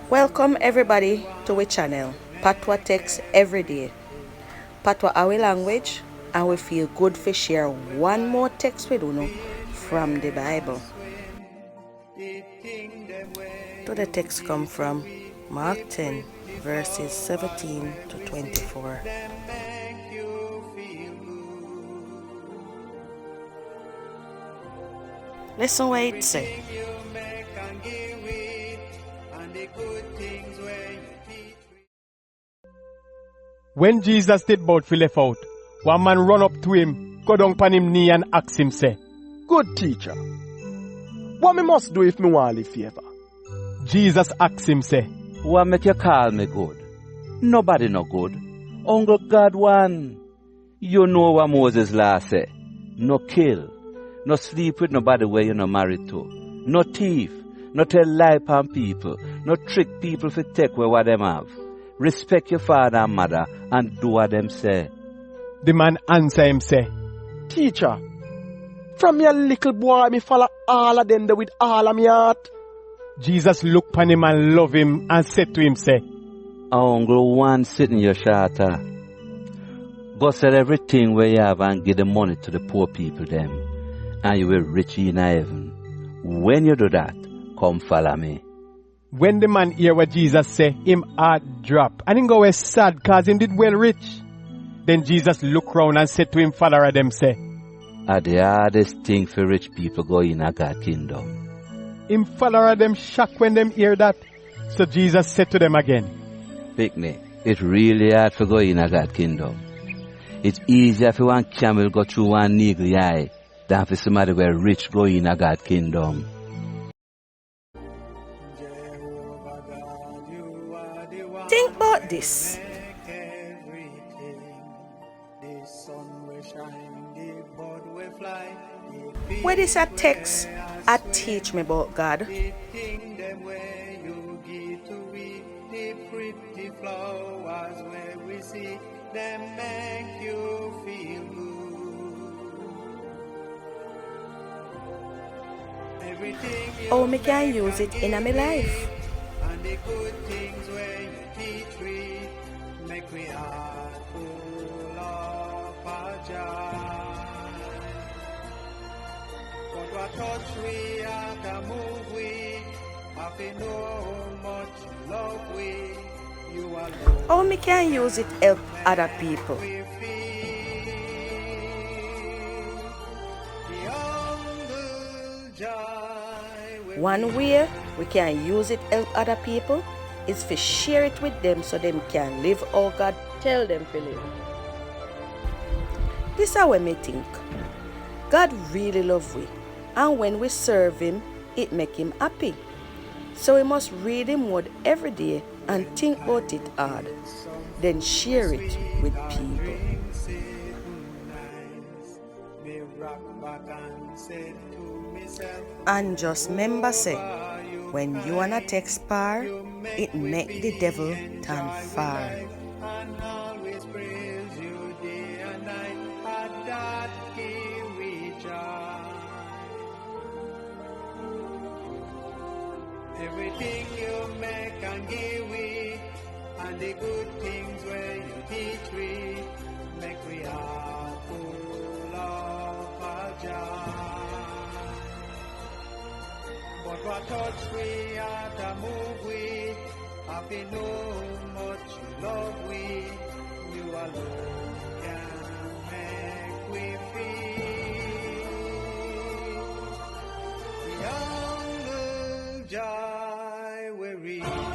Welcome everybody to our channel, Patwa Tex Evridai. Patwa our language, and we feel good to share one more text with you from the Bible. So the text come from Mark 10 verses 17 to 24. Listen what it says. When Jesus did bout to left out, one man run up to him, go down upon him knee and ask him say, "Good teacher, what me must do if me want live forever?" Jesus asked him say, "What make you call me good? Nobody no good. Only God one. You know what Moses law say. No kill. No sleep with nobody where you no married to. No thief. No tell lie upon people. No trick people for take away what them have. Respect your father and mother and do what them say." The man answer him say, "Teacher, from your little boy me follow all of them there with all of me heart." Jesus looked upon him and loved him and said to him say, "Only one sitting your shatter. Go sell everything where you have and give the money to the poor people them, and you will rich in heaven. When you do that, come follow me." When the man hear what Jesus say, him heart drop, and him go away sad cause him did well rich. Then Jesus look round and said to him follower them say, The hardest thing for rich people go in a God kingdom. Him follower them shocked when them hear that. So Jesus said to them again, "Picnic, it's really hard for go in a God kingdom. It's easier for one camel go through one needle eye than for somebody where rich go in a God kingdom." Think about this. What is a text a teach me about God? How me can use it in my life? How me can use it help other people? One way we can use it help other people is to share it with them so them can live how God tell them to live. This is how we think. God really love we, and when we serve him, it make him happy. So we must read him word every day and think about it hard, then share it with people. And just remember say, when you wanna text par, it make the devil turn far. Everything you make and give we, and the good things where you teach we, make we heart full of a joy. But what touch we at a move we, happy know much you love we, you alone can make we feel. The humble joy we reach.